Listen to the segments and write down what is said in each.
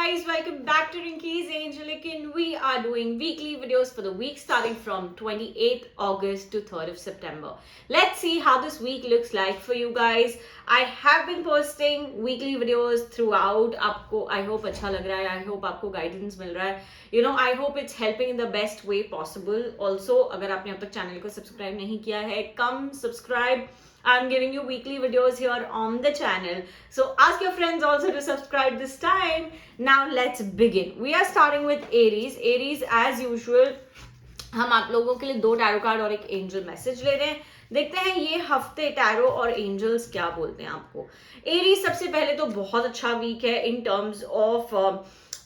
guys, welcome back to Rinky's Angelic, and we are doing weekly videos for the week starting from 28th August to 3rd of September. Let's see how this week looks like for you guys. I have been posting weekly videos throughout. आपको I hope अच्छा लग रहा है. I hope आपको guidance मिल रहा है. I hope it's helping in the best way possible. Also, अगर आपने अब तक चैनल को सब्सक्राइब नहीं किया है, come subscribe. I'm giving you weekly videos here on the channel. So ask your friends also to subscribe this time. Now let's begin. We are starting with Aries. Aries as usual, हम आप लोगों के लिए 2 tarot card और एक angel message ले रहे हैं. देखते हैं ये हफ्ते टैरो और एंजल्स क्या बोलते हैं आपको. एरीज सबसे पहले तो बहुत अच्छा वीक है in terms of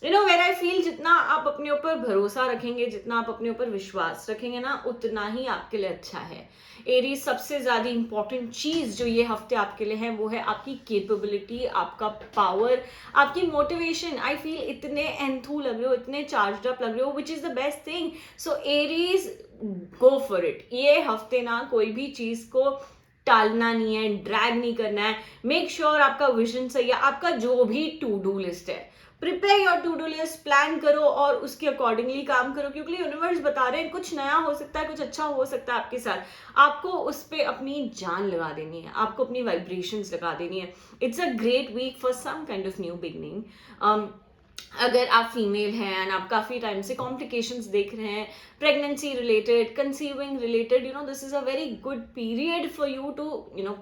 where I feel जितना आप अपने ऊपर भरोसा रखेंगे, जितना आप अपने ऊपर विश्वास रखेंगे ना, उतना ही आपके लिए अच्छा है. एरीज सबसे ज्यादा इंपॉर्टेंट चीज जो ये हफ्ते आपके लिए है वो है आपकी केपेबिलिटी, आपका पावर, आपकी मोटिवेशन. आई फील इतने एंथू लग रहे हो, इतने चार्ज अप लग रहे हो, which is the best thing. So Aries go for it. ये हफ्ते ना कोई भी चीज को टालना नहीं है, ड्रैग नहीं करना है. मेक श्योर आपका विजन सही है. आपका जो भी टू डू लिस्ट है, prepare your to do list, plan करो और उसके अकॉर्डिंगली काम करो, क्योंकि यूनिवर्स बता रहे हैं कुछ नया हो सकता है, कुछ अच्छा हो सकता है आपके साथ. आपको उस पर अपनी जान लगा देनी है, आपको अपनी वाइब्रेशंस लगा देनी है. It's a great week for some kind of new beginning. अगर आप फीमेल हैं एंड आप काफी टाइम से कॉम्प्लिकेशंस देख रहे हैं, pregnancy related, conceiving related, this is a very good period for you to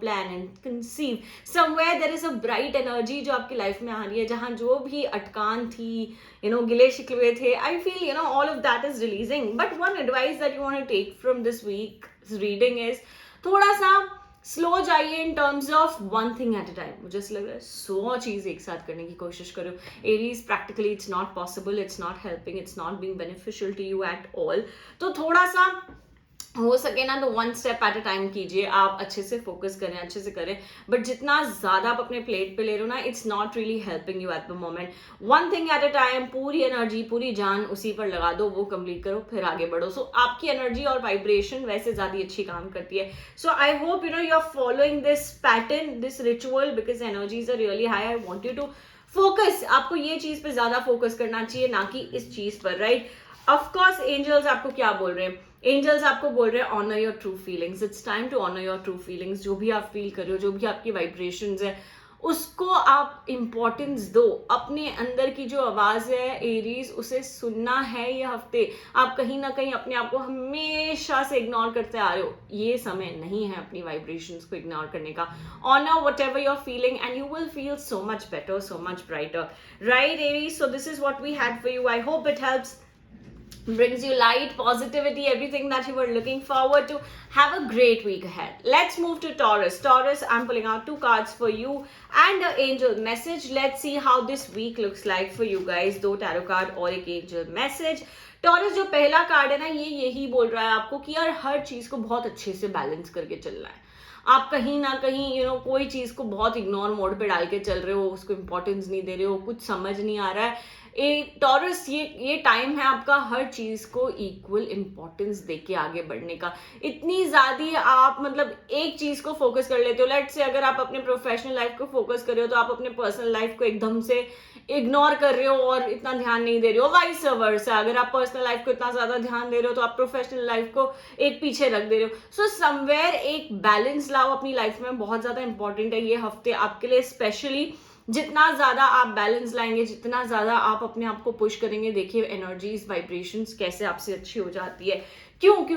plan and conceive. Somewhere there is a bright energy जो आपकी लाइफ में आ रही है, जहां जो भी अटकान थी, गिले शिकवे थे, I feel all of that is releasing. But one advice that you want to take from this week reading is थोड़ा सा स्लो जाइए in terms of one thing at a time. मुझे ऐसा लग रहा है 100 चीज एक साथ करने की कोशिश करो. Aries practically it's not possible, it's not helping, it's not being beneficial to you at all. तो थोड़ा सा हो सके ना तो 1 स्टेप एट अ टाइम कीजिए. आप अच्छे से फोकस करें, अच्छे से करें, बट जितना ज्यादा आप अपने प्लेट पे ले रहे हो ना, it's not really helping you at the moment. 1 thing at a time, पूरी एनर्जी, पूरी जान उसी पर लगा दो, वो कंप्लीट करो, फिर आगे बढ़ो. सो आपकी एनर्जी और वाइब्रेशन वैसे ज्यादा अच्छी काम करती है. So I hope you are following this pattern, this ritual, because energies are really high. I want you to focus. आपको ये चीज पे ज्यादा फोकस करना चाहिए, ना कि इस चीज पर, राइट. ऑफकोर्स एंजल्स आपको क्या बोल रहे हैं? एंजल्स आपको बोल रहे हैं honour your true feelings. It's time to honour your true feelings. जो भी आप फील कर रहे हो, जो भी आपकी वाइब्रेशंस है, उसको आप इंपॉर्टेंस दो. अपने अंदर की जो आवाज है एरीज, उसे सुनना है. ये हफ्ते आप कहीं ना कहीं अपने आप को हमेशा से इग्नोर करते आ रहे हो. ये समय नहीं है अपनी वाइब्रेशंस को इग्नोर करने का. Honour whatever your feeling and you will feel so much better, so much brighter, right Aries. So this is what we had for you. I hope it helps, brings you light, positivity, everything that you were looking forward to. Have a great week ahead. Let's move to Taurus. Taurus, I'm pulling out 2 cards for you and an angel message. Let's see how this week looks like for you guys. 2 tarot card और एक angel message. Taurus जो पहला card है ना, ये यही बोल रहा है आपको कि यार हर चीज को बहुत अच्छे से बैलेंस करके चलना है. आप कहीं ना कहीं कोई चीज को बहुत इग्नोर मोड पे डाल के चल रहे हो, उसको इंपॉर्टेंस नहीं दे रहे हो, कुछ समझ नहीं आ रहा है. टॉरस, ये टाइम है आपका हर चीज को इक्वल इंपॉर्टेंस देके आगे बढ़ने का. इतनी ज्यादा आप एक चीज को फोकस कर लेते हो. लेट्स से अगर आप अपने प्रोफेशनल लाइफ को फोकस कर रहे हो, तो आप अपने पर्सनल लाइफ को एकदम से इग्नोर कर रहे हो और इतना ध्यान नहीं दे रहे हो. वाइस वर्सा, अगर आप पर्सनल लाइफ को इतना ज्यादा ध्यान दे रहे हो, तो आप प्रोफेशनल लाइफ को एक पीछे रख दे रहे हो. सो समवेयर एक बैलेंस लाओ अपनी लाइफ में, बहुत ज्यादा इंपॉर्टेंट है ये हफ्ते आपके लिए. स्पेशली जितना ज्यादा आप बैलेंस लाएंगे, जितना ज्यादा आप अपने आप को पुश करेंगे, देखिए एनर्जीज, वाइब्रेशंस कैसे आपसे अच्छी हो जाती है. क्योंकि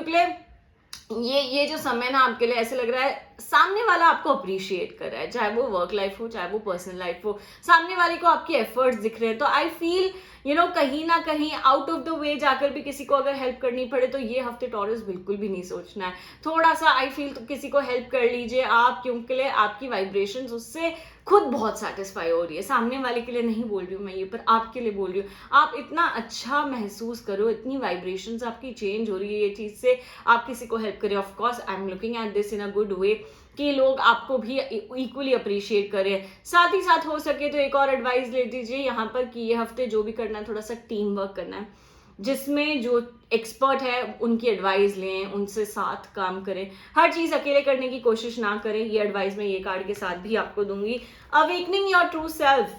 ये जो समय ना आपके लिए ऐसे लग रहा है सामने वाला आपको अप्रिशिएट कर रहा है, चाहे वो वर्क लाइफ हो, चाहे वो पर्सनल लाइफ हो. सामने वाले को आपके एफर्ट्स दिख रहे हैं. तो आई फील कहीं ना कहीं आउट ऑफ द वे जाकर भी किसी को अगर हेल्प करनी पड़े, तो ये हफ्ते टॉरस बिल्कुल भी नहीं सोचना है. थोड़ा सा आई फील तो किसी को हेल्प कर लीजिए आप, क्योंकि आपकी वाइब्रेशंस उससे खुद बहुत सेटिस्फाई हो रही है. सामने वाले के लिए नहीं बोल रही हूँ मैं ये, पर आपके लिए बोल रही हूँ. आप इतना अच्छा महसूस करो, इतनी वाइब्रेशंस आपकी चेंज हो रही है ये चीज से, आप किसी को हेल्प करें. Of course I am looking at this in a good way कि लोग आपको भी इक्वली अप्रिशिएट करें. साथ ही साथ हो सके तो एक और एडवाइस ले दीजिए यहाँ पर कि ये हफ्ते जो भी करना है, थोड़ा सा टीम वर्क करना है, जिसमें जो एक्सपर्ट है उनकी एडवाइस लें, उनसे साथ काम करें. हर चीज अकेले करने की कोशिश ना करें. ये एडवाइस मैं ये कार्ड के साथ भी आपको दूंगी. Awakening your true self,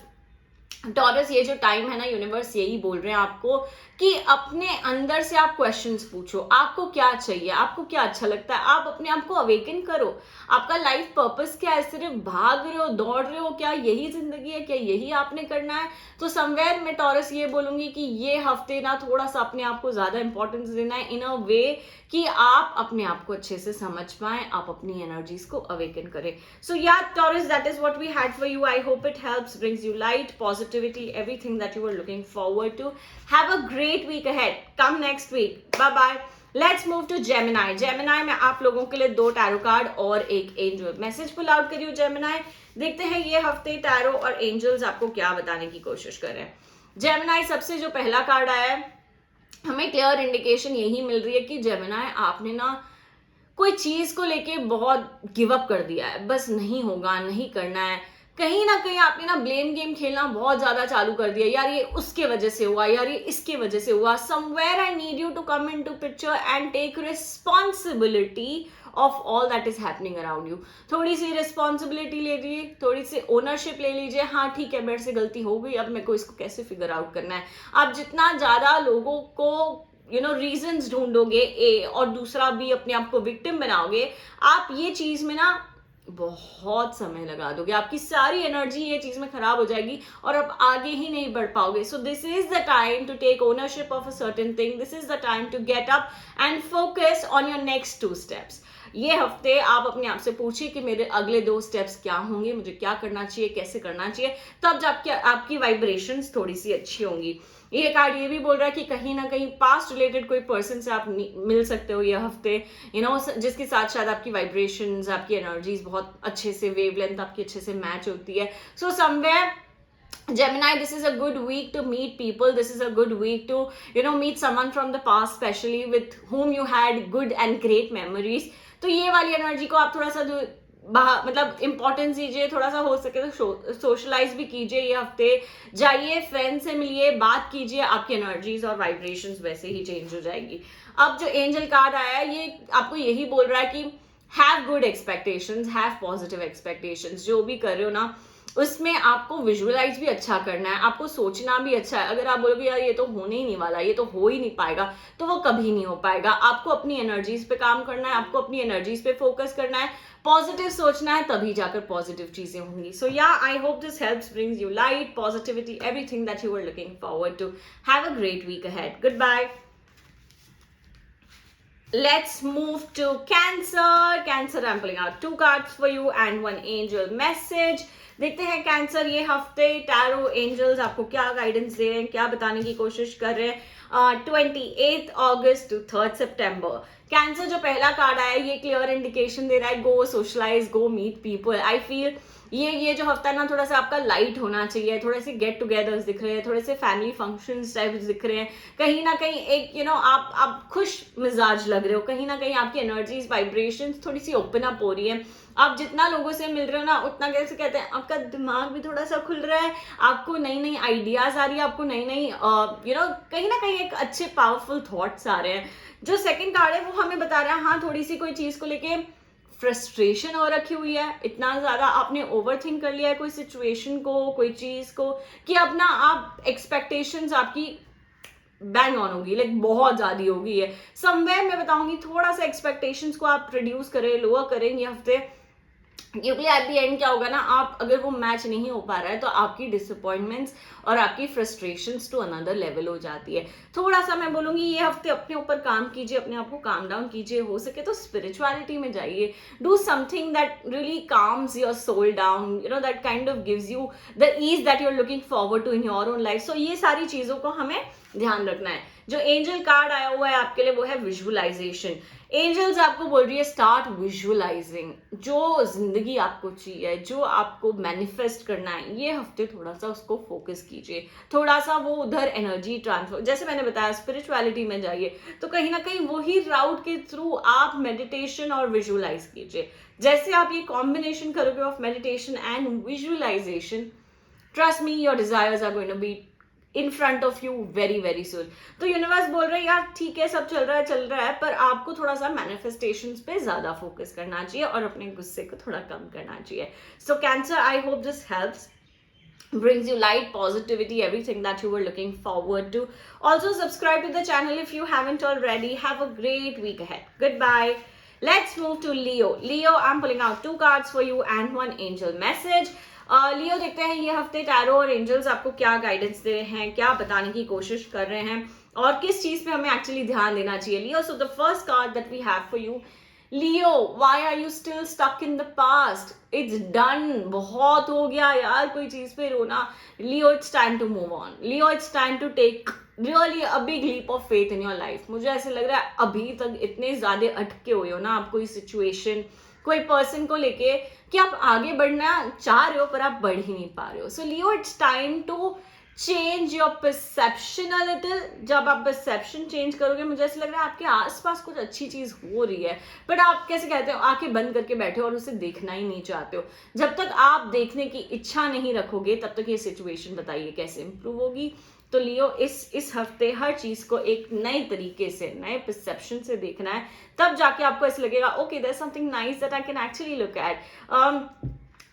taurus, ये जो टाइम है ना, यूनिवर्स यही बोल रहे हैं आपको कि अपने अंदर से आप क्वेश्चंस पूछो, आपको क्या चाहिए, आपको क्या अच्छा लगता है, आप अपने आप को अवेकन करो। आपका लाइफ पर्पस क्या है? सिर्फ भाग रहे हो, दौड़ रहे हो, क्या यही जिंदगी है? क्या यही आपने करना है? तो समवेयर मैं टॉरस ये बोलूंगी कि ये हफ्ते ना थोड़ा सा अपने आप को ज्यादा इंपॉर्टेंस देना है, इन अ वे कि आप अपने आप को अच्छे से समझ पाए, आप अपनी एनर्जीज को अवेकन करें। So yeah Taurus, that is what we had for you. I hope it helps, brings you light, positivity, everything that you were looking forward to. Have a great week ahead. Come next week. Bye bye. Let's move to Gemini. Gemini में आप लोगों के लिए 2 tarot card और एक angel message pull out करियो Gemini। देखते हैं ये हफ्ते टैरो और एंजल्स आपको क्या बताने की कोशिश कर रहे हैं। Gemini, सबसे जो पहला कार्ड आया है, हमें क्लियर इंडिकेशन यही मिल रही है कि Gemini, आपने ना कोई चीज को लेके बहुत गिव अप कर दिया है, बस नहीं होगा, नहीं करना है। कहीं ना कहीं आपने ना ब्लेम गेम खेलना बहुत ज्यादा चालू कर दिया, यार ये उसके वजह से हुआ, यार ये इसके वजह से हुआ। Somewhere I need you to come in to picture and take responsibility of all that is happening around you. थोड़ी सी रिस्पॉन्सिबिलिटी ले लीजिए, थोड़ी सी ओनरशिप ले लीजिए। हाँ ठीक है, मेरे से गलती हो गई, अब मेरे को इसको कैसे फिगर आउट करना है। आप जितना ज्यादा लोगों को रीजंस ढूंढोगे और दूसरा भी अपने आप को विक्टिम बनाओगे, आप ये चीज में ना बहुत समय लगा दोगे, आपकी सारी एनर्जी ये चीज में खराब हो जाएगी और आप आगे ही नहीं बढ़ पाओगे। So this is the time to take ownership of a certain thing, this is the time to get up and focus on your next 2 steps. ये हफ्ते आप अपने आप से पूछिए कि मेरे अगले 2 स्टेप्स क्या होंगे, मुझे क्या करना चाहिए, कैसे करना चाहिए, तब जाके आपकी वाइब्रेशंस थोड़ी सी अच्छी होंगी। ये कार्ड ये भी बोल रहा है कि कहीं ना कहीं पास्ट रिलेटेड कोई पर्सन से आप मिल सकते हो ये हफ्ते, जिसके साथ शायद आपकी वाइब्रेशंस, आपकी एनर्जीज बहुत अच्छे से, वेवलेंथ आपकी अच्छे से मैच होती है। So somewhere Gemini, this is a good week to meet people. This is a good week to, meet someone from the past, especially with whom you had good and great memories. तो ये वाली energy को आप थोड़ा सा मतलब importance दीजिए, थोड़ा सा हो सके तो सोशलाइज भी कीजिए ये हफ्ते। जाइए, फ्रेंड से मिलिए, बात कीजिए, आपकी एनर्जीज और वाइब्रेशंस वैसे ही चेंज हो जाएगी। अब जो एंजल कार्ड आया है, ये आपको यही बोल रहा है कि have good expectations, have positive expectations. जो भी कर रहे हो ना, उसमें आपको विजुअलाइज भी अच्छा करना है, आपको सोचना भी अच्छा है। अगर आप बोलोगे यार ये तो होने ही नहीं वाला, ये तो हो ही नहीं पाएगा, तो वो कभी नहीं हो पाएगा। आपको अपनी एनर्जीज पे काम करना है, आपको अपनी एनर्जीज पे फोकस करना है, पॉजिटिव सोचना है, तभी जाकर पॉजिटिव चीजें होंगी। So yeah I hope this helps, brings you light, positivity, everything that you are looking forward to. Have a great week ahead. Good bye. Let's move to Cancer. Cancer, I'm pulling out 2 cards for you and 1 angel message. देखते हैं cancer ये हफ्ते tarot angels आपको क्या guidance दे रहे हैं, क्या बताने की कोशिश कर रहे हैं। 28 अगस्त टू 3 सितंबर। कैंसर जो पहला कार्ड आया है, ये क्लियर इंडिकेशन दे रहा है, go socialize, go meet people. I feel ये जो हफ्ता ना थोड़ा सा आपका लाइट होना चाहिए, थोड़े से गेट टुगेदर्स दिख रहे हैं, थोड़े से फैमिली फंक्शंस टाइप्स दिख रहे हैं, कहीं ना कहीं एक आप खुश मिजाज लग रहे हो, कहीं ना कहीं आपकी एनर्जीज, वाइब्रेशंस थोड़ी सी ओपन अप हो रही है। आप जितना लोगों से मिल रहे हो ना, उतना कैसे कहते हैं, आपका दिमाग भी थोड़ा सा खुल रहा है, आपको नई नई आइडियाज आ रही है, आपको नई नई कहीं ना कहीं एक अच्छे पावरफुल थॉट्स आ रहे हैं। जो सेकंड कार्ड है वो हमें बता रहा है, हाँ थोड़ी सी कोई चीज को लेके फ्रस्ट्रेशन और रखी हुई है, इतना ज्यादा आपने ओवरथिंक कर लिया है कोई सिचुएशन को, कोई चीज को, कि अब ना आप एक्सपेक्टेशंस आपकी बैंग ऑन होगी, लाइक बहुत ज्यादा होगी है। समवेयर मैं बताऊंगी थोड़ा सा एक्सपेक्टेशंस को आप रिड्यूस करें, लोअर करें ये हफ्ते, क्योंकि एट दी एंड क्या होगा ना, आप अगर वो मैच नहीं हो पा रहा है तो आपकी डिसअपॉइंटमेंट्स और आपकी फ्रस्ट्रेशंस टू अनदर लेवल हो जाती है। थोड़ा सा मैं बोलूंगी ये हफ्ते अपने ऊपर काम कीजिए, अपने आप को काम डाउन कीजिए, हो सके तो स्पिरिचुअलिटी में जाइए, do something that really calms your soul down, that kind of gives you the ease that you are looking forward to in your own life. So ये सारी चीजों को हमें ध्यान रखना है। जो एंजल कार्ड आया हुआ है आपके लिए वो है विजुअलाइजेशन। एंजल्स आपको बोल रही है स्टार्ट विजुअलाइजिंग, जो जिंदगी आपको चाहिए, जो आपको मैनिफेस्ट करना है, ये हफ्ते थोड़ा सा उसको फोकस कीजिए, थोड़ा सा वो उधर एनर्जी ट्रांसफर, जैसे मैंने बताया स्पिरिचुअलिटी में जाइए, तो कहीं ना कहीं वही राउट के थ्रू आप मेडिटेशन और विजुअलाइज कीजिए। जैसे आप ये कॉम्बिनेशन करोगे of meditation and visualisation, trust me your desires are going to be in front of you very very soon. तो यूनिवर्स बोल रहे हैं यार ठीक है, सब चल रहा है, पर आपको थोड़ा सा मैनिफेस्टेशंस पे ज्यादा फोकस करना चाहिए और अपने गुस्से को थोड़ा कम करना चाहिए। So Cancer, I hope this helps. brings you light, positivity, everything that you were looking forward to. Also, subscribe to the channel if you haven't already. Have a great week ahead. Goodbye. Let's move to Leo. Leo, I'm pulling out 2 cards for you and 1 angel message. लियो देखते हैं ये हफ्ते tarot और angels आपको क्या guidance दे रहे हैं, क्या बताने की कोशिश कर रहे हैं और किस चीज पे हमें एक्चुअली ध्यान देना चाहिए. Leo, so the first card that we have for you, Leo, why are you still stuck in the past? It's done, बहुत हो गया यार कोई चीज पे रोना. Leo, it's time to move on. Leo, it's time to take really a big leap of faith in your life. मुझे ऐसे लग रहा है अभी तक इतने ज्यादा अटके हुए हो ना आप कोई सिचुएशन, कोई पर्सन को लेके कि आप आगे बढ़ना चाह रहे हो पर आप बढ़ ही नहीं पा रहे हो. So Leo, it's time to change your perception a little. जब आप परसेप्शन चेंज करोगे मुझे ऐसा लग रहा है आपके आसपास कुछ अच्छी चीज हो रही है, बट आप कैसे कहते हो आंखें बंद करके बैठे हो और उसे देखना ही नहीं चाहते हो. जब तक आप देखने की इच्छा नहीं रखोगे तब तक ये सिचुएशन बताइए कैसे इंप्रूव होगी. तो लियो, इस हफ्ते हर चीज को एक नए तरीके से, नए परसेप्शन से देखना है, तब जाके आपको ऐसा लगेगा okay there is something nice that I can actually look at.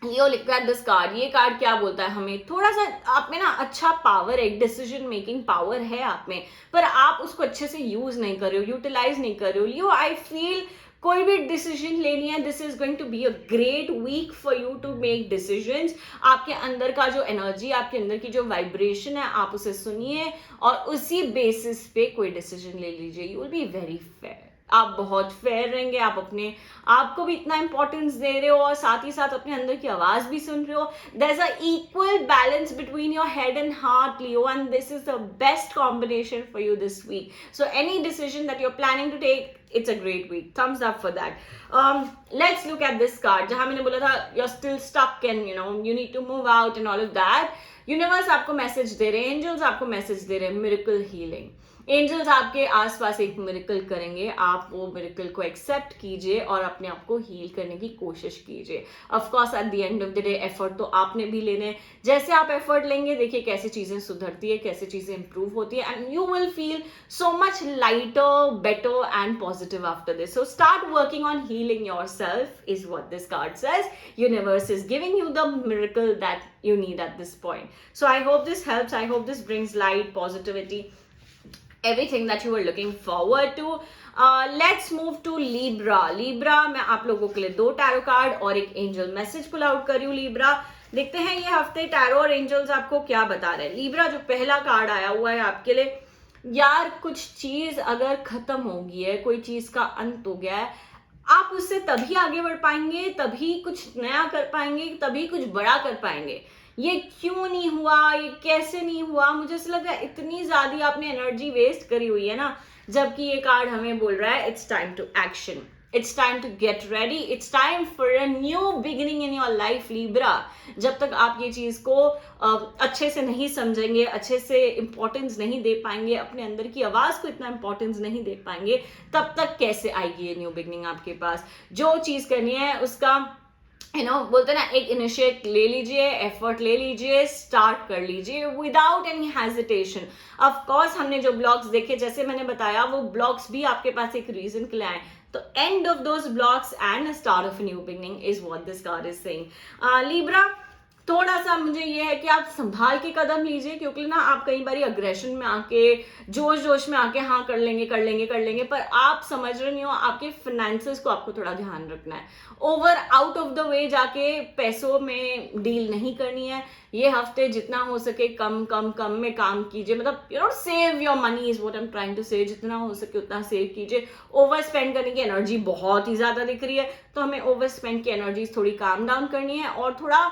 Leo, look at this card. ये कार्ड क्या बोलता है हमें? थोड़ा सा आप में ना अच्छा पावर है, डिसीजन मेकिंग पावर है आप में, पर आप उसको अच्छे से यूज नहीं कर रहे हो, यूटिलाइज नहीं कर रहे हो. लियो, आई फील कोई भी डिसीजन लेनी है, this is going to be a great week for you to make decisions. आपके अंदर का जो एनर्जी, आपके अंदर की जो वाइब्रेशन है, आप उसे सुनिए और उसी बेसिस पे कोई डिसीजन ले लीजिए. You will be very fair. आप बहुत फेयर रहेंगे, आप अपने आप को भी इतना इंपॉर्टेंस दे रहे हो और साथ ही साथ अपने अंदर की आवाज भी सुन रहे हो. There is a equal balance between your head and heart, Leo, and this is the best combination for you this week. So any decision that you are planning to take, it's a great week. Thumbs up for that. Let's look at this card. जहां मैंने बोला था you're still stuck and you need to move out and all of that. Universe आपको message दे रहे हैं, angels आपको message दे रहे हैं, मिरेकल हीलिंग. एंजल्स आपके आसपास एक मिरेकल करेंगे, आप वो मिरेकल को एक्सेप्ट कीजिए और अपने आप को हील करने की कोशिश कीजिए. Of course at the end of the day effort तो आपने भी लेने हैं. जैसे आप एफर्ट लेंगे देखिए कैसे चीजें सुधरती है, कैसे चीजें इंप्रूव होती है, and you will feel so much lighter, better and positive after this. So start working on healing yourself is what this card says. Universe is giving you the miracle that you need at this point. So I hope this helps. I hope this brings light, positivity, everything that you were looking forward to. Let's move to Libra. Libra, मैं आप लोगों के लिए 2 tarot card और एक angel message pull out कर रही हूँ. Libra, देखते हैं ये हफ्ते टैरो और एंजल्स आपको क्या बता रहे हैं. Libra, जो पहला कार्ड आया हुआ है आपके लिए, यार कुछ चीज अगर खत्म हो गई है, कोई चीज का अंत हो गया है, आप उससे तभी आगे बढ़ पाएंगे, तभी कुछ नया कर पाएंगे, तभी कुछ बड़ा कर पाएंगे. ये क्यों नहीं हुआ, ये कैसे नहीं हुआ, मुझे ऐसा लग रहा है इतनी ज्यादा आपने एनर्जी वेस्ट करी हुई है ना, जबकि ये कार्ड हमें बोल रहा है it's time to action, it's time to get ready, it's time for a new beginning in your life. Libra, जब तक आप ये चीज को अच्छे से नहीं समझेंगे, अच्छे से इंपॉर्टेंस नहीं दे पाएंगे, अपने अंदर की आवाज को इतना इंपॉर्टेंस नहीं दे पाएंगे, तब तक कैसे आएगी ये न्यू बिगिनिंग आपके पास. जो चीज करनी है उसका बोलते ना, एक इनिशिएट ले लीजिए, एफर्ट ले लीजिए, स्टार्ट कर लीजिए without any hesitation. Of course हमने जो ब्लॉग्स देखे, जैसे मैंने बताया, वो ब्लॉग्स भी आपके पास एक रीजन के लिए आए. तो end of those blogs and start of new beginning is what this card is saying. Libra, थोड़ा सा मुझे ये है कि आप संभाल के कदम लीजिए, क्योंकि ना आप कई बार अग्रेशन में आके, जोश में आके हाँ कर लेंगे, पर आप समझ रहे नहीं हो, आपके फाइनेंसेस को आपको थोड़ा ध्यान रखना है. Over out of the way जाके पैसों में डील नहीं करनी है. ये हफ्ते जितना हो सके कम में काम कीजिए. मतलब save your money is what I am trying to say. जितना हो सके उतना सेव कीजिए. ओवर स्पेंड करने की एनर्जी बहुत ही ज्यादा दिख रही है, तो हमें ओवर स्पेंड की एनर्जी थोड़ी काम डाउन करनी है और थोड़ा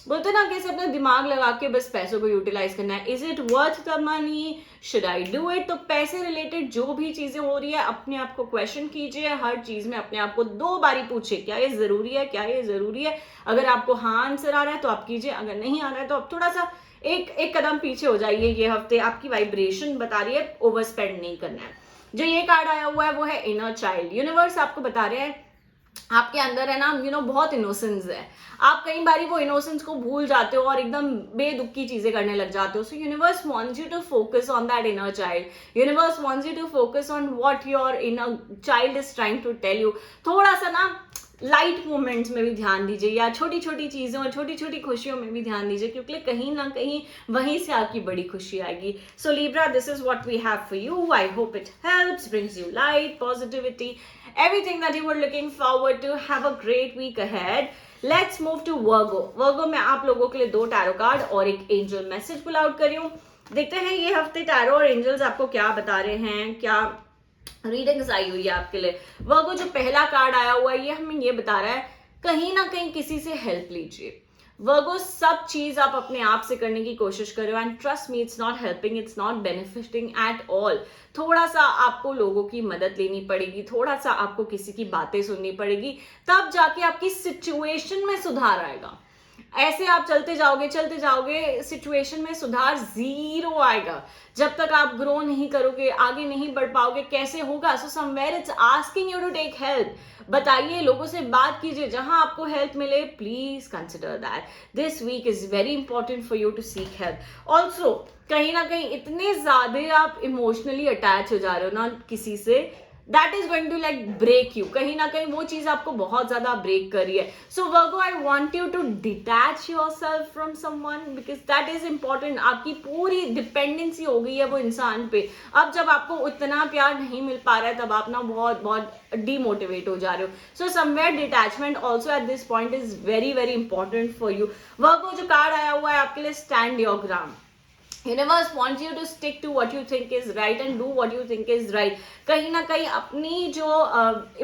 बोलते ना कैसे अपना दिमाग लगा के बस पैसों को यूटिलाइज करना है. Is it worth the money, should I do it. तो पैसे रिलेटेड जो भी चीजें हो रही है, अपने आप को क्वेश्चन कीजिए. हर चीज में अपने आप को 2 बारी पूछिए, क्या ये जरूरी है, क्या ये जरूरी है. अगर आपको हाँ आंसर आ रहा है तो आप कीजिए, अगर नहीं आ रहा है तो आप थोड़ा सा एक कदम पीछे हो जाइए. ये हफ्ते आपकी वाइब्रेशन बता रही है ओवर स्पेंड नहीं करना है. जो ये कार्ड आया हुआ है वो है इनर चाइल्ड. यूनिवर्स आपको बता रहे हैं आपके अंदर है ना बहुत इनोसेंस है. आप कई बारी वो इनोसेंस को भूल जाते हो और एकदम बेदुख की चीजें करने लग जाते हो. So universe wants you to focus on that inner child. Universe wants you to focus on what your inner child is trying to tell you. थोड़ा सा ना लाइट मोमेंट्स में भी ध्यान दीजिए, या छोटी छोटी चीज़ों और छोटी छोटी खुशियों में भी ध्यान दीजिए, क्योंकि कहीं ना कहीं वहीं से आपकी बड़ी खुशी आएगी. So Libra, this is what we have for you. I hope it helps, brings you light, positivity, everything that you were looking forward to. Have a great week ahead. Let's move to Virgo. Virgo में आप लोगों के लिए 2 tarot card और एक angel message pull out करी हूँ. देखते हैं ये हफ्ते टैरो और एंजल्स आपको क्या बता रहे हैं, क्या रीडिंग्स आई हुई है आपके लिए. वर्गो जो पहला कार्ड आया हुआ है ये हमें ये बता रहा है कहीं ना कहीं किसी से हेल्प लीजिए. वर्गो सब चीज आप अपने आप से करने की कोशिश कर रहे हो, and trust me, it's not helping, it's not benefiting at all. थोड़ा सा आपको लोगों की मदद लेनी पड़ेगी, थोड़ा सा आपको किसी की बातें सुननी पड़ेगी, तब जाके आपकी सिचुएशन में सुधार आएगा. ऐसे आप चलते जाओगे सिचुएशन में सुधार जीरो आएगा. जब तक आप ग्रो नहीं करोगे, आगे नहीं बढ़ पाओगे, कैसे होगा. So somewhere it's asking you to take help. बताइए, लोगों से बात कीजिए, जहां आपको हेल्प मिले please consider that. This week is very important for you to seek help. Also कहीं ना कहीं इतने ज्यादा आप इमोशनली अटैच हो जा रहे हो ना किसी से, that is going to like break you. कहीं ना कहीं वो चीज आपको बहुत ज्यादा ब्रेक कर रही है. So Virgo, I want you to detach your self from someone, because that is important. आपकी पूरी डिपेंडेंसी हो गई है वो इंसान पे. अब जब आपको उतना प्यार नहीं मिल पा रहा है, तब आप ना बहुत बहुत डीमोटिवेट हो जा रहे हो. So somewhere detachment also at this point is very very important for you. Virgo जो कार्ड आया हुआ है आपके लिए, stand your ground. Universe wants you to stick to what you think is right and do what you think is right. कहीं ना कहीं अपनी जो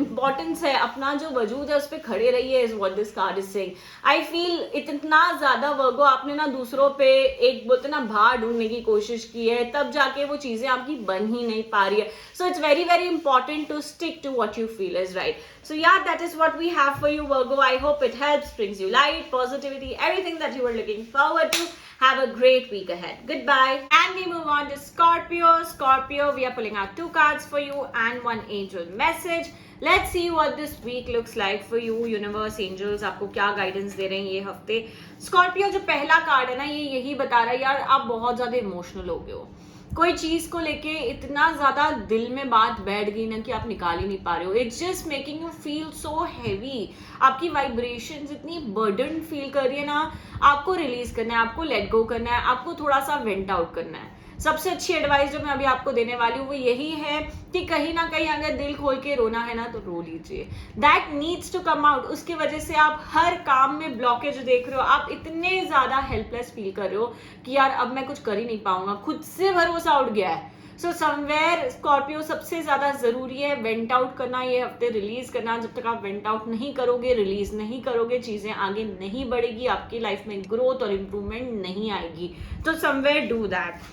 importance है, अपना जो वजूद है, उस पर खड़े रहिए, is what this card is saying. I feel इतना ज्यादा वर्गो आपने ना दूसरों पे एक बोलते ना भार ढूंढने की कोशिश की है, तब जाके वो चीजें आपकी बन ही नहीं पा रही है. So it's very very important to stick to what you feel is right. So yeah, that is what we have for you, Virgo. I hope it helps, brings you light, positivity, everything that you were looking forward to. Have a great week ahead. Goodbye. And we move on to Scorpio. Scorpio, we are pulling out 2 cards for you and 1 angel message. Let's see what this week looks like for you. Universe, angels आपको क्या guidance दे रहे हैं ये हफ्ते. Scorpio जो पहला card है ना, ये यही बता रहा है यार, आप बहुत ज्यादा इमोशनल हो गए हो. कोई चीज को लेके इतना ज्यादा दिल में बात बैठ गई ना कि आप निकाल ही नहीं पा रहे हो. It's just making you feel so heavy. आपकी वाइब्रेशंस इतनी बर्डन फील कर रही है ना. आपको रिलीज करना है, आपको लेट गो करना है, आपको थोड़ा सा वेंट आउट करना है. सबसे अच्छी एडवाइस जो मैं अभी आपको देने वाली हूँ वो यही है कि कहीं ना कहीं अगर दिल खोल के रोना है ना, तो रो लीजिए. That needs to come out. उसकी वजह से आप हर काम में ब्लॉकेज देख रहे हो, आप इतने ज्यादा हेल्पलेस फील कर रहे हो कि यार अब मैं कुछ कर ही नहीं पाऊंगा, खुद से भरोसा उठ गया है. सो समवेयर स्कॉर्पियो, सबसे ज्यादा जरूरी है वेंट आउट करना ये हफ्ते, रिलीज करना. जब तक आप वेंट आउट नहीं करोगे, रिलीज नहीं करोगे, चीजें आगे नहीं बढ़ेगी, आपकी लाइफ में ग्रोथ और इंप्रूवमेंट नहीं आएगी. तो समवेयर डू दैट.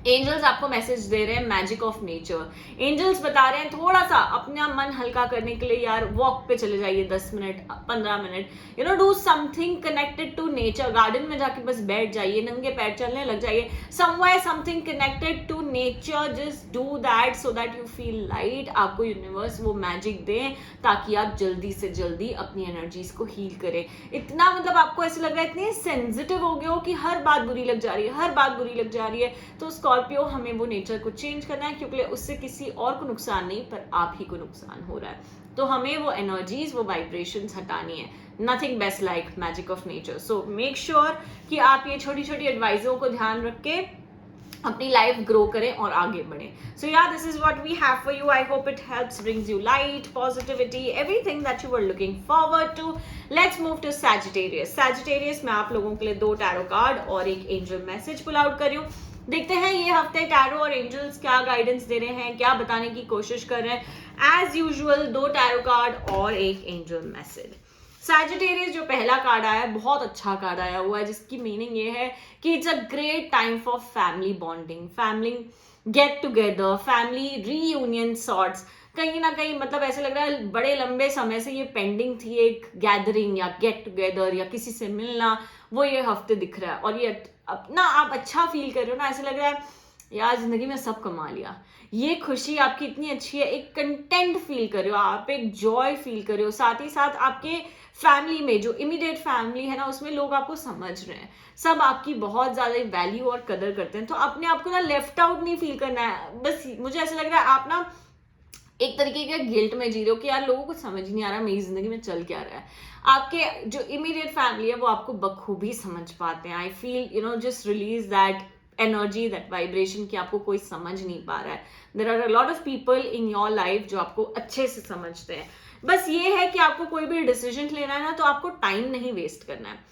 एंजल्स आपको मैसेज दे रहे हैं मैजिक ऑफ नेचर. एंजल्स बता रहे हैं थोड़ा सा अपना मन हल्का करने के लिए यार वॉक पे चले जाइए 10 minute 15 minute. You know, do something connected to nature. Garden में जाके बस बैठ जाइए, नंगे पैर चलने लग जाइए. Somewhere something connected to nature, just do that so that you feel light. आपको यूनिवर्स वो मैजिक दें ताकि आप जल्दी से जल्दी अपनी एनर्जीज को हील करें. इतना मतलब आपको ऐसे लग रहा है इतने सेंसिटिव हो गए हो कि हर बात बुरी लग जा रही है, हर बात बुरी लग जा रही है. तो स्कॉर्पियो, हमें वो नेचर को चेंज करना है, क्योंकि उससे किसी और को नुकसान नहीं, पर आप ही को नुकसान हो रहा है. तो हमें वो एनर्जीज, वो वाइब्रेशंस हटानी है. Nothing best like magic of nature. So make sure कि आप ये छोटी छोटी एडवाइजों को ध्यान रख के अपनी लाइफ ग्रो करें और आगे बढ़ें. So yeah, this is what we have for you. I hope it helps, brings you light, positivity, everything that you were looking forward to. Let's move to Sagittarius. Sagittarius में आप लोगों के लिए 2 tarot card और एक angel message pull out कर रही हूँ. देखते हैं ये हफ्ते टैरो और एंजल्स क्या गाइडेंस दे रहे हैं, क्या बताने की कोशिश कर रहे हैं. एज यूजुअल 2 टैरो कार्ड और एक एंजल मैसेज. सैजिटेरियस जो पहला कार्ड आया है, बहुत अच्छा कार्ड आया हुआ है, जिसकी मीनिंग ये है कि it's a great time for family bonding, family get together, family reunion sorts. कहीं ना कहीं मतलब ऐसे लग रहा है बड़े लंबे समय से ये पेंडिंग थी, एक गैदरिंग या गेट टुगेदर या किसी से मिलना, वो ये हफ्ते दिख रहा है. और ये अपना आप अच्छा फील कर रहे हो ना, ऐसे लग रहा है यार जिंदगी में सब कमा लिया. ये खुशी आपकी इतनी अच्छी है, एक कंटेंट फील कर रहे हो आप, एक जॉय फील कर रहे हो. साथ ही साथ आपके फैमिली में जो इमीडिएट फैमिली है ना, उसमें लोग आपको समझ रहे हैं, सब आपकी बहुत ज्यादा वैल्यू और कदर करते हैं. तो अपने आप को ना लेफ्ट आउट नहीं फील करना है. बस मुझे ऐसा लग रहा है आप ना एक तरीके का गिल्ट में जी रहे हो कि यार लोगों को समझ नहीं आ रहा मेरी जिंदगी में चल क्या रहा है। आपके जो इमीडिएट फैमिली है वो आपको बखूबी समझ पाते हैं। I feel just release that energy, that vibration कि आपको कोई समझ नहीं पा रहा है। There are a lot of people in your life जो आपको अच्छे से समझते हैं। बस ये है कि आपको कोई भी डिसीजन लेना है ना, तो आपको टाइम नहीं वेस्ट करना है।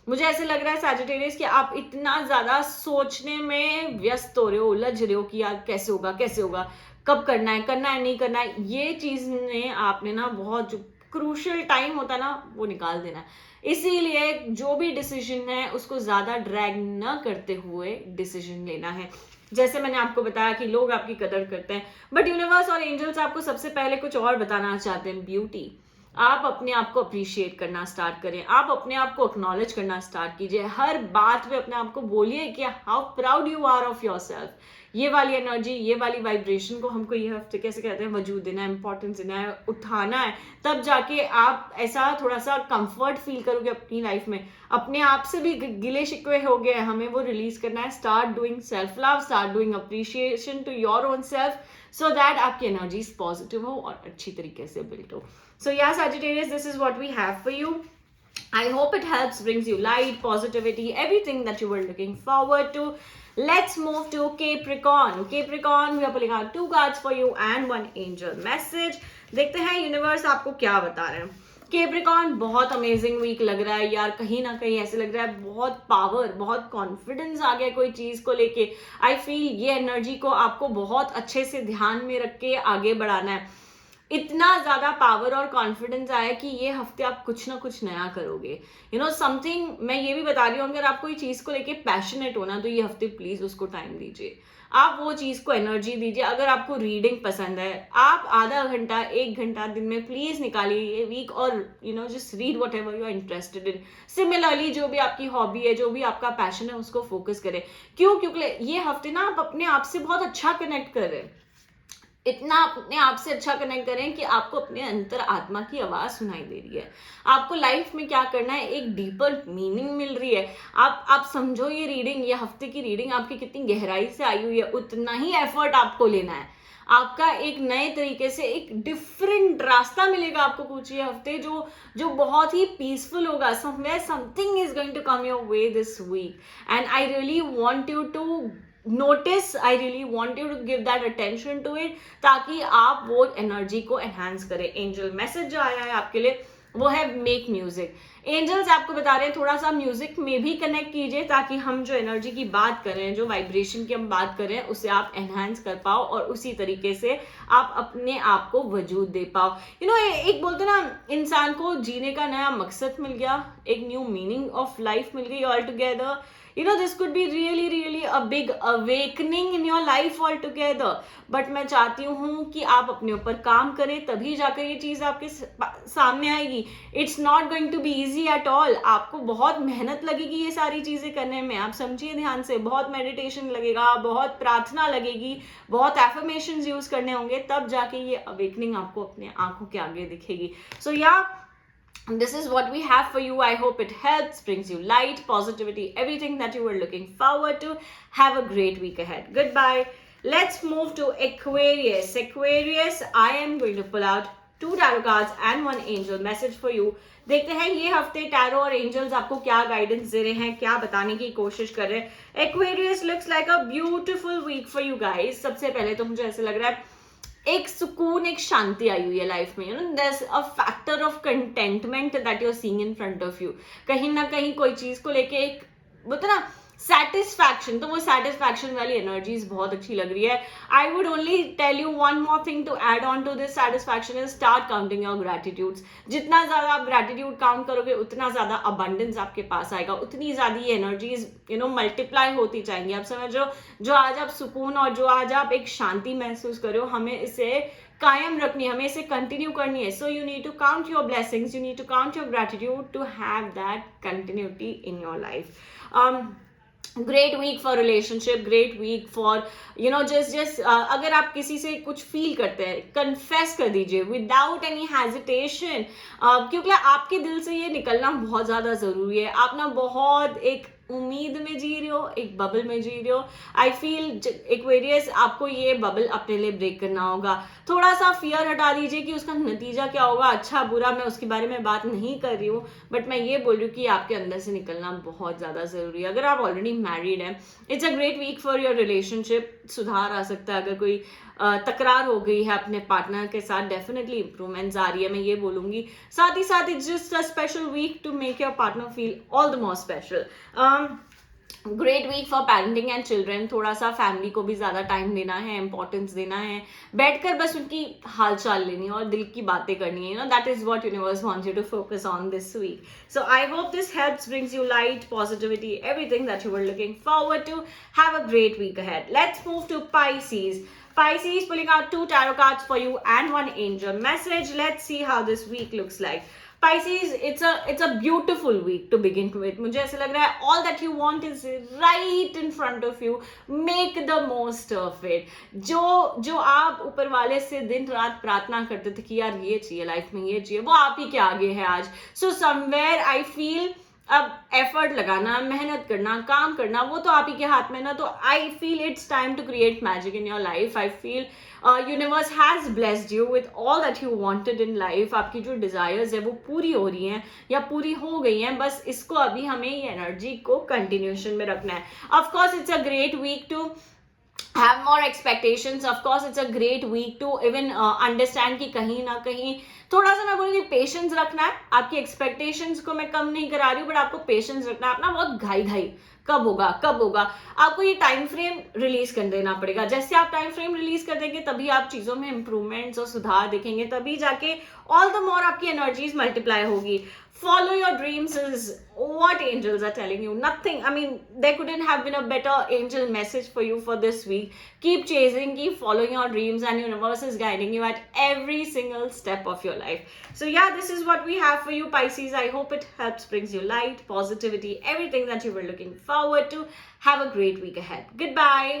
मुझे ऐसे लग रहा है सैजिटेरियस कि आप इतना ज्यादा सोचने में व्यस्त हो रहे हो, उलझ रहे हो कि यार कैसे होगा कैसे होगा, कब करना है नहीं करना है। ये चीज ने आपने ना बहुत जो क्रूशियल टाइम होता है ना वो निकाल देना है। इसीलिए जो भी डिसीजन है उसको ज्यादा ड्रैग न करते हुए डिसीजन लेना है। जैसे मैंने आपको बताया कि लोग आपकी कदर करते हैं, बट यूनिवर्स और एंजल्स आपको सबसे पहले कुछ और बताना चाहते हैं, ब्यूटी। आप अपने आप को अप्रिशिएट करना स्टार्ट करें, आप अपने आप को एक्नॉलेज करना स्टार्ट कीजिए। हर बात पे अपने आप को बोलिए कि how proud you are of your self. ये वाली एनर्जी, ये वाली वाइब्रेशन को हमको ये हफ्ते कैसे कहते हैं, वजूद देना है, इंपॉर्टेंस देना है, उठाना है। तब जाके आप ऐसा थोड़ा सा कंफर्ट फील करोगे अपनी लाइफ में। अपने आप से भी गिले शिकवे हो गए, हमें वो रिलीज करना है। Start doing self love, start doing appreciation to your own self, so that आपकी एनर्जी पॉजिटिव हो और अच्छी तरीके से बिल्ड हो। So yeah, Sagittarius, this is what we have for you. I hope it helps, brings you light, positivity, everything that you were looking forward to. Let's move to Capricorn. Capricorn, we are pulling out 2 cards for you and 1 angel message. देखते हैं universe आपको क्या बता रहे हैं। Capricorn, बहुत amazing week लग रहा है यार। कहीं ना कहीं ऐसे लग रहा है बहुत पावर, बहुत कॉन्फिडेंस आ गया कोई चीज को लेके। आई फील ये एनर्जी को आपको बहुत अच्छे से ध्यान में रख के आगे बढ़ाना है। इतना ज्यादा पावर और कॉन्फिडेंस आया कि ये हफ्ते आप कुछ ना कुछ नया करोगे। समथिंग मैं ये भी बता रही हूँ, अगर आप कोई चीज को लेके पैशनेट हो ना, तो ये हफ्ते प्लीज उसको टाइम दीजिए। आप वो चीज को एनर्जी दीजिए। अगर आपको रीडिंग पसंद है, आप आधा घंटा 1 घंटा दिन में प्लीज निकालिए ये वीक, और just read whatever you are interested in. Similarly जो भी आपकी हॉबी है, जो भी आपका पैशन है, उसको फोकस करें। क्योंकि ये हफ्ते ना आप अपने आप से बहुत अच्छा कनेक्ट कर रहे हैं। इतना अपने आप से अच्छा कनेक्ट करें कि आपको अपने अंतर आत्मा की आवाज सुनाई दे रही है। आपको लाइफ में क्या करना है, एक डीपर मीनिंग मिल रही है। आप समझो ये रीडिंग, ये हफ्ते की रीडिंग आपकी कितनी गहराई से आई हुई है। उतना ही एफर्ट आपको लेना है। आपका एक नए तरीके से एक डिफरेंट रास्ता मिलेगा आपको कुछ ये हफ्ते, जो बहुत ही पीसफुल होगा। Somewhere something is going to come your way this week, and I really want you to notice, I really want you to give that attention to it, ताकि आप वो एनर्जी को एनहांस करें। एंजल मैसेज जो आया है आपके लिए वो है मेक म्यूजिक। एंजल्स आपको बता रहे हैं थोड़ा सा म्यूजिक में भी कनेक्ट कीजिए, ताकि हम जो एनर्जी की बात कर रहे हैं, जो वाइब्रेशन की हम बात कर रहे हैं, उसे आप एनहांस कर पाओ और उसी तरीके से आप अपने आप को वजूद दे पाओ। एक बोलते ना, इंसान को जीने का नया मकसद मिल गया, एक न्यू मीनिंग ऑफ लाइफ मिल गई all together. This could be really a big awakening in your life altogether. But मैं चाहती हूँ कि आप अपने ऊपर काम करें, तभी जाकर ये चीज आपके सामने आएगी। It's not going to be easy at all. आपको बहुत मेहनत लगेगी ये सारी चीजें करने में। आप समझिए ध्यान से, बहुत मेडिटेशन लगेगा, बहुत प्रार्थना लगेगी, बहुत एफर्मेशंस यूज करने होंगे, तब जाके ये अवेकनिंग आपको अपने आंखों के आगे दिखेगी। सो this is what we have for you. I hope it helps, brings you light, positivity, everything that you were looking forward to. Have a great week ahead. Goodbye. Let's move to Aquarius. Aquarius, I am going to pull out 2 tarot cards and 1 angel message for you. देखते हैं ये हफ्ते tarot और angels आपको क्या guidance दे रहे हैं, क्या बताने की कोशिश कर रहे हैं। Aquarius looks like a beautiful week for you guys. सबसे पहले तो मुझे ऐसे लग रहा है एक सुकून, एक शांति आई हुई है लाइफ में। there's a factor of contentment that you're seeing in front of you. कहीं ना कहीं कोई चीज को लेके एक बोलते ना सेटिस्फैक्शन, तो वो सेटिस्फैक्शन वाली एनर्जीज बहुत अच्छी लग रही है। I would only tell you one more thing to add on to this satisfaction is start counting your gratitudes. जितना ज्यादा आप ग्रेटिट्यूड काउंट करोगे, उतना ज्यादा अबंडेंस आपके पास आएगा, उतनी ज्यादा ये एनर्जीज मल्टीप्लाई होती जाएंगी। आप समझ रहे हो, जो आज आप सुकून और जो आज आप एक शांति महसूस कर रहे हो, हमें इसे कायम रखनी है, हमें इसे कंटिन्यू करनी है। So you need to count your blessings, you need to count your gratitude to have that continuity in your life. Great week for relationship, great week for just अगर आप किसी से कुछ फील करते हैं, कन्फेस कर दीजिए विदाउट एनी हेजिटेशन, क्योंकि आपके दिल से ये निकलना बहुत ज्यादा जरूरी है। आप ना बहुत एक उम्मीद में जी रहे हो, एक बबल में जी रहे हो. आई फील एक्वेरियस आपको ये बबल अपने लिए ब्रेक करना होगा. थोड़ा सा फियर हटा दीजिए कि उसका नतीजा क्या होगा, अच्छा बुरा, मैं उसके बारे में बात नहीं कर रही हूँ, बट मैं ये बोल रही हूँ कि आपके अंदर से निकलना बहुत ज़्यादा ज़रूरी है. अगर आप ऑलरेडी मैरिड हैं, it's a great week for your relationship. सुधार आ सकता है. अगर कोई तकरार हो गई है अपने पार्टनर के साथ, डेफिनेटली इंप्रूवमेंट्स आ रही है, मैं ये बोलूंगी. साथ ही साथ it's just a special week to make your partner feel all the more special. Great week for parenting and children. थोड़ा सा फैमिली को भी ज्यादा टाइम देना है, इंपॉर्टेंस देना है, बैठकर बस उनकी हालचाल लेनी है और दिल की बातें करनी है. That is what universe wants you to focus on this week. So I hope this helps, brings you light, positivity, everything that you were looking forward to. Have a great week ahead. Let's move to Pisces. Pisces, pulling out 2 tarot cards for you and 1 angel message. Let's see how this week looks like. Pisces, it's a beautiful week to begin with. मुझे ऐसा लग रहा है all that you want is right in front of you. Make the most of it. जो आप ऊपर वाले से दिन रात प्रार्थना करते थे कि यार ये चाहिए लाइफ में, ये चाहिए, वो आप ही के आगे है आज. So somewhere I feel अब एफर्ट लगाना, मेहनत करना, काम करना, वो तो आप ही के हाथ में ना. तो I feel it's time to create magic in your life. I feel universe has blessed you with all that you wanted in life. आपकी जो डिजायर्स है वो पूरी हो रही हैं या पूरी हो गई हैं. बस इसको अभी हमें ये एनर्जी को कंटिन्यूशन में रखना है. Of course it's a great week to have more expectations. Of course it's a great week to even understand कि कहीं ना कहीं थोड़ा सा मैं बोलूँगी पेशेंस रखना है. आपकी एक्सपेक्टेशंस को मैं कम नहीं करा रही हूँ, बट आपको पेशेंस रखना है. अपना बहुत घाई कब होगा कब होगा, आपको ये टाइम फ्रेम रिलीज कर देना पड़ेगा. जैसे आप टाइम फ्रेम रिलीज कर देंगे तभी आप चीजों में इंप्रूवमेंट्स और सुधार देखेंगे, तभी जाके ऑल द मोर आपकी एनर्जीज मल्टीप्लाई होगी. Follow your dreams is what angels are telling you. Nothing, I mean, there couldn't have been a better angel message for you for this week. Keep chasing, keep following your dreams, and universe is guiding you at every single step of your life. So yeah, this is what we have for you, Pisces. I hope it helps, brings you light, positivity, everything that you were looking forward to. Have a great week ahead. Goodbye.